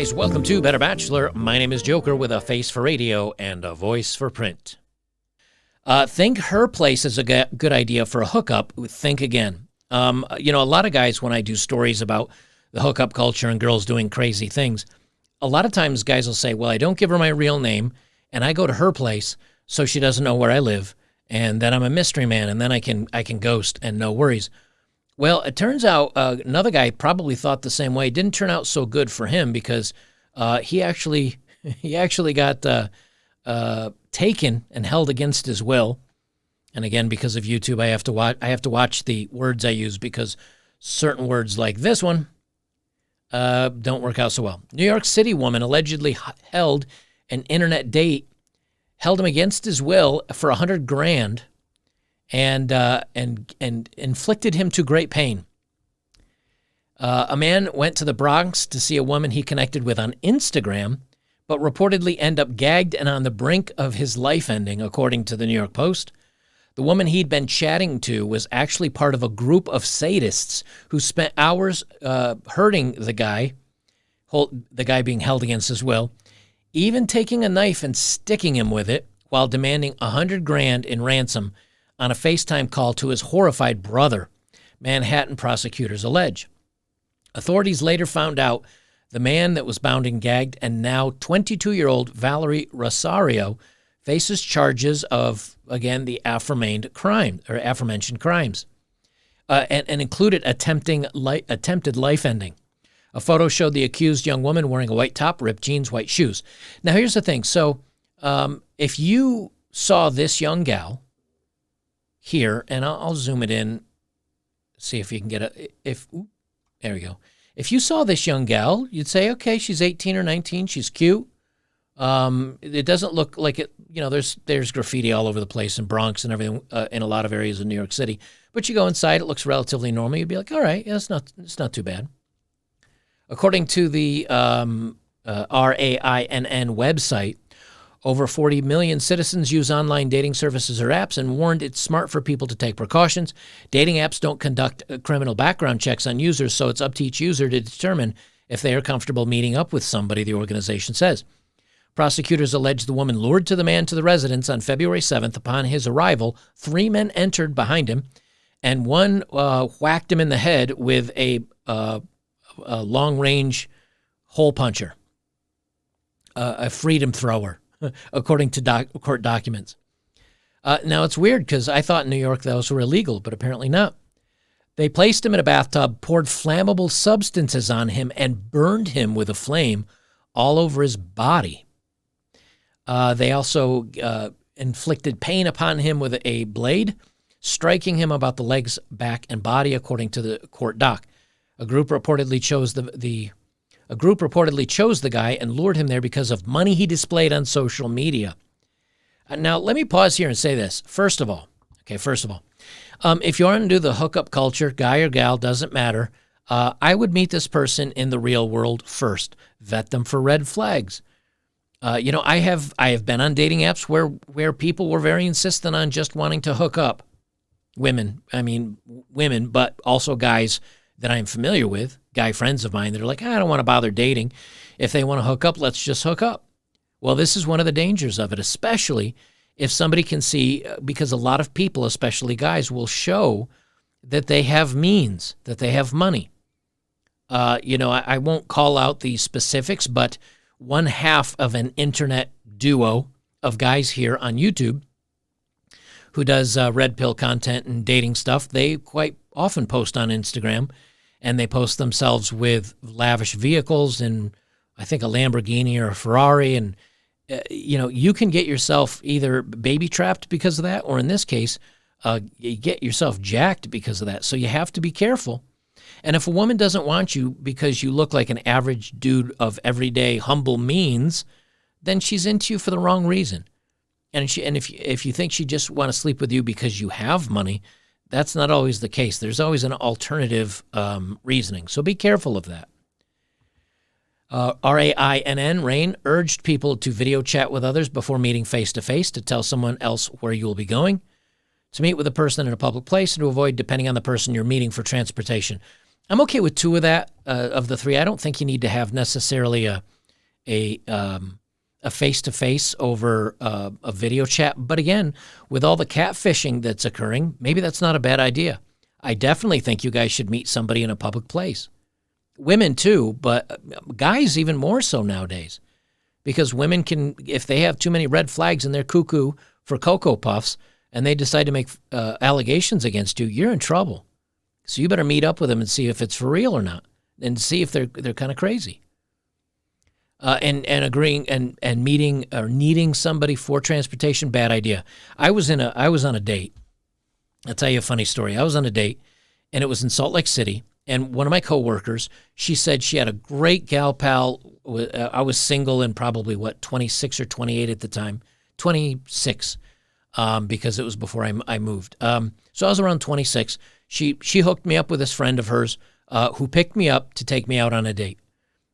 guys, welcome to Better Bachelor. My name is Joker with a face for radio and a voice for print. Think her place is a good idea for a hookup. Think again. A lot of guys, when I do stories about the hookup culture and girls doing crazy things, a lot of times guys will say, well, I don't give her my real name, and I go to her place so she doesn't know where I live, and then I'm a mystery man, and then I can ghost and no worries. Well, it turns out another guy probably thought the same way. It didn't turn out so good for him because he actually got taken and held against his will. And again, because of YouTube, I have to watch the words I use because certain words like this one don't work out so well. New York City woman allegedly held an internet date, held him against his will for $100,000. And inflicted him to great pain. A man went to the Bronx to see a woman he connected with on Instagram, but reportedly ended up gagged and on the brink of his life ending, according to the New York Post. The woman he'd been chatting to was actually part of a group of sadists who spent hours hurting the guy being held against his will, even taking a knife and sticking him with it while demanding $100,000 in ransom on a FaceTime call to his horrified brother, Manhattan prosecutors allege. Authorities later found out the man that was bound and gagged and now 22-year-old Valerie Rosario faces charges of, again, the aforementioned crimes, and included attempted life ending. A photo showed the accused young woman wearing a white top, ripped jeans, white shoes. Now, here's the thing. So if you saw this young gal here, and I'll zoom it in, see if you can get there we go. If you saw this young gal, you'd say, okay, she's 18 or 19, she's cute. It doesn't look like it, there's graffiti all over the place in Bronx and everything, in a lot of areas of New York City. But you go inside, it looks relatively normal. You'd be like, all right, yeah, it's not too bad. According to the RAINN website, over 40 million citizens use online dating services or apps and warned it's smart for people to take precautions. Dating apps don't conduct criminal background checks on users, so it's up to each user to determine if they are comfortable meeting up with somebody, the organization says. Prosecutors allege the woman lured the man to the residence on February 7th. Upon his arrival, 3 men entered behind him, and one whacked him in the head with a long-range hole puncher, a freedom thrower, according to court documents. Now, it's weird because I thought in New York those were illegal, but apparently not. They placed him in a bathtub, poured flammable substances on him, and burned him with a flame all over his body. They also inflicted pain upon him with a blade, striking him about the legs, back, and body, according to the court doc. A group reportedly chose the guy and lured him there because of money he displayed on social media. Now, let me pause here and say this. First of all, if you want to do the hookup culture, guy or gal, doesn't matter, I would meet this person in the real world first. Vet them for red flags. I have been on dating apps where people were very insistent on just wanting to hook up. Women, but also guys that I'm familiar with, guy friends of mine that are like, I don't want to bother dating. If they want to hook up, let's just hook up. Well, this is one of the dangers of it, especially if somebody can see, because a lot of people, especially guys, will show that they have means, that they have money. I won't call out the specifics, but one half of an internet duo of guys here on YouTube who does red pill content and dating stuff, they quite often post on Instagram, and they post themselves with lavish vehicles and I think a Lamborghini or a Ferrari. And, you can get yourself either baby trapped because of that, or in this case, you get yourself jacked because of that. So you have to be careful. And if a woman doesn't want you because you look like an average dude of everyday humble means, then she's into you for the wrong reason. And if you think she just want to sleep with you because you have money, that's not always the case. There's always an alternative reasoning. So be careful of that. RAINN urged people to video chat with others before meeting face-to-face to tell someone else where you will be going, to meet with a person in a public place, and to avoid depending on the person you're meeting for transportation. I'm okay with 2 of that, of the 3. I don't think you need to have necessarily a face-to-face over a video chat. But again, with all the catfishing that's occurring, maybe that's not a bad idea. I definitely think you guys should meet somebody in a public place. Women too, but guys even more so nowadays. Because women can, if they have too many red flags and they're cuckoo for Cocoa Puffs and they decide to make allegations against you, you're in trouble. So you better meet up with them and see if it's for real or not, and see if they're kind of crazy. And agreeing and meeting or needing somebody for transportation, bad idea. I was on a date. I'll tell you a funny story. I was on a date, and it was in Salt Lake City. And one of my coworkers, she said she had a great gal pal. I was single and probably, 26 or 28 at the time. 26, because it was before I moved. So I was around 26. She hooked me up with this friend of hers who picked me up to take me out on a date.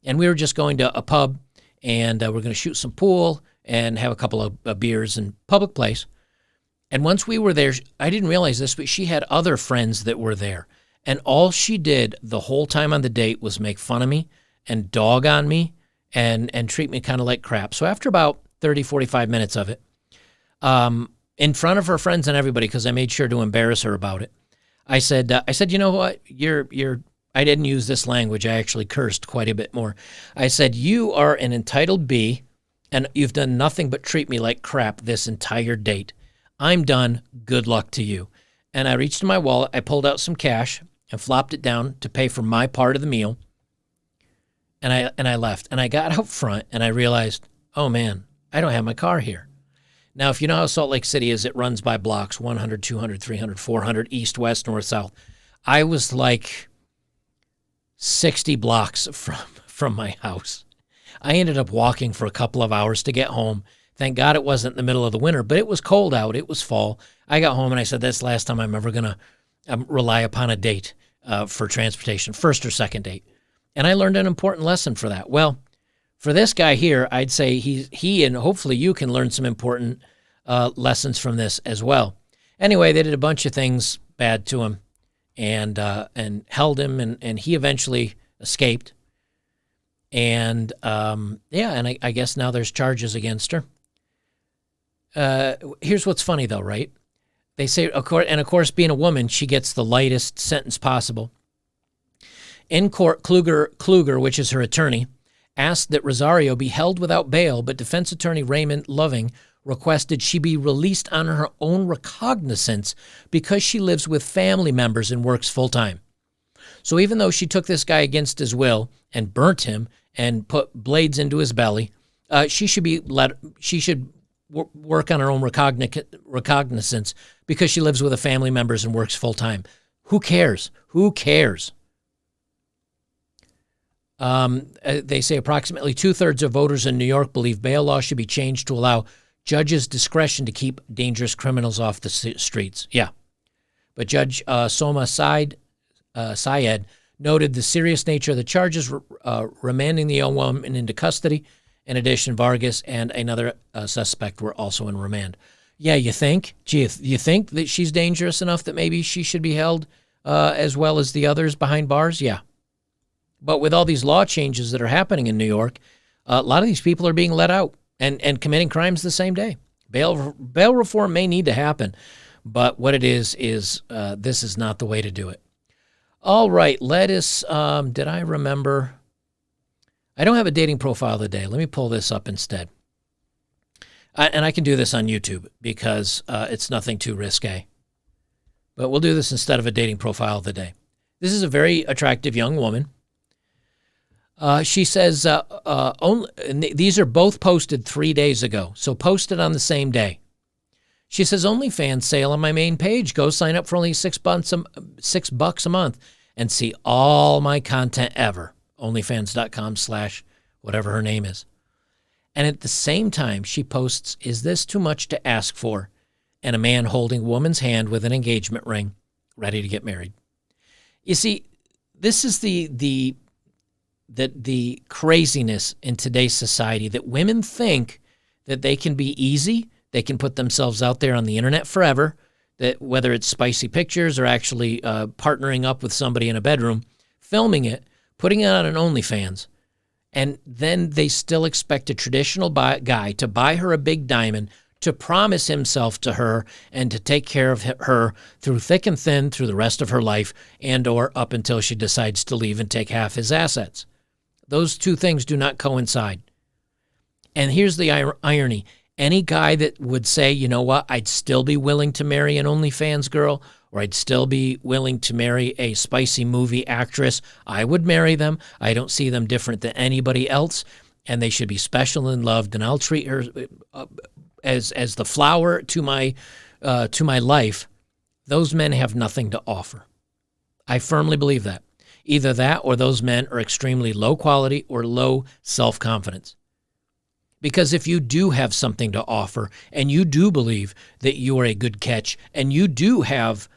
And we were just going to a pub, and we're going to shoot some pool and have a couple of beers in public place. And once we were there, I didn't realize this, but she had other friends that were there. And all she did the whole time on the date was make fun of me and dog on me and treat me kind of like crap. So after about 30, 45 minutes of it, in front of her friends and everybody, because I made sure to embarrass her about it, I said, you know what, I didn't use this language. I actually cursed quite a bit more. I said, you are an entitled B, and you've done nothing but treat me like crap this entire date. I'm done. Good luck to you. And I reached in my wallet. I pulled out some cash and flopped it down to pay for my part of the meal. And I left. And I got out front, and I realized, oh, man, I don't have my car here. Now, if you know how Salt Lake City is, it runs by blocks, 100, 200, 300, 400, east, west, north, south. I was like 60 blocks from my house. I ended up walking for a couple of hours to get home. Thank God it wasn't in the middle of the winter, but it was cold out. It was fall. I got home and I said, that's the last time I'm ever going to rely upon a date for transportation, first or second date. And I learned an important lesson for that. Well, for this guy here, I'd say he and hopefully you can learn some important lessons from this as well. Anyway, they did a bunch of things bad to him and held him, and he eventually escaped. And and I guess now there's charges against her. Here's what's funny though, right? They say, of course, being a woman, she gets the lightest sentence possible. In court, Kluger, which is her attorney, asked that Rosario be held without bail, but defense attorney Raymond Loving requested she be released on her own recognizance because she lives with family members and works full-time. So even though she took this guy against his will and burnt him and put blades into his belly, she should work on her own recognizance because she lives with a family members and works full-time. Who cares? Who cares? They say approximately 2/3 of voters in New York believe bail law should be changed to allow judges discretion to keep dangerous criminals off the streets. Yeah. But Judge Soma Syed noted the serious nature of the charges, remanding the young woman into custody. In addition, Vargas and another suspect were also in remand. Yeah, you think? Gee, you think that she's dangerous enough that maybe she should be held as well as the others behind bars? Yeah. But with all these law changes that are happening in New York, a lot of these people are being let out and committing crimes the same day. Bail reform may need to happen, but what it is this is not the way to do it. All right, let us, did I remember? I don't have a dating profile of the day. Let me pull this up instead. And I can do this on YouTube because it's nothing too risque. But we'll do this instead of a dating profile of the day. This is a very attractive young woman. She says, these are both posted 3 days ago, so posted on the same day. She says, OnlyFans sale on my main page. Go sign up for only $6 a month and see all my content ever. OnlyFans.com/whatever her name is. And at the same time, she posts, is this too much to ask for? And a man holding a woman's hand with an engagement ring, ready to get married. You see, this is the craziness in today's society, that women think that they can be easy, they can put themselves out there on the internet forever, that whether it's spicy pictures or actually partnering up with somebody in a bedroom, filming it, putting it on an OnlyFans, And then they still expect a traditional guy to buy her a big diamond, to promise himself to her, and to take care of her through thick and thin through the rest of her life, and or up until she decides to leave and take half his assets. Those two things do not coincide. And here's the irony. Any guy that would say, you know what, I'd still be willing to marry an OnlyFans girl, or I'd still be willing to marry a spicy movie actress, I would marry them. I don't see them different than anybody else, and they should be special and loved, and I'll treat her as the flower to my life. Those men have nothing to offer. I firmly believe that. Either that or those men are extremely low quality or low self-confidence. Because if you do have something to offer, and you do believe that you are a good catch, and you do have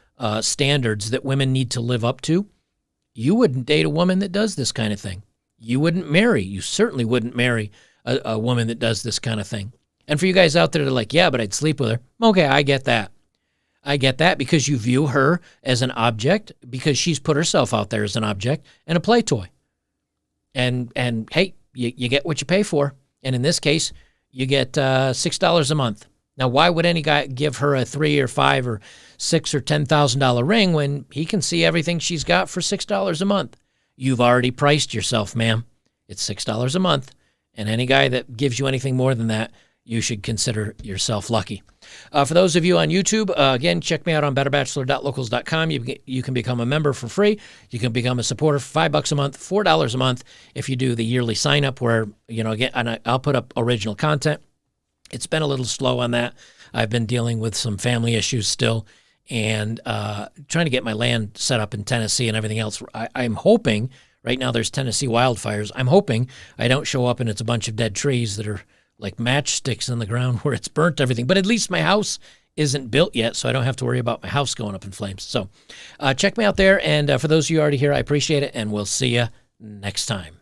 standards that women need to live up to, you wouldn't date a woman that does this kind of thing. You certainly wouldn't marry a woman that does this kind of thing. And for you guys out there that are like, yeah, but I'd sleep with her. Okay, I get that. I get that because you view her as an object, because she's put herself out there as an object and a play toy. And hey, you get what you pay for. And in this case, you get $6 a month. Now, why would any guy give her a $3 or $5 or $6 or $10,000 ring when he can see everything she's got for $6 a month? You've already priced yourself, ma'am. It's $6 a month. And any guy that gives you anything more than that, you should consider yourself lucky. For those of you on YouTube, again, check me out on betterbachelor.locals.com. You can become a member for free. You can become a supporter for $5 a month, $4 a month if you do the yearly sign up where, again, and I'll put up original content. It's been a little slow on that. I've been dealing with some family issues still and trying to get my land set up in Tennessee and everything else. I'm hoping, right now there's Tennessee wildfires. I'm hoping I don't show up and it's a bunch of dead trees that are like matchsticks in the ground where it's burnt everything. But at least my house isn't built yet, so I don't have to worry about my house going up in flames. So check me out there. And for those of you already here, I appreciate it. And we'll see you next time.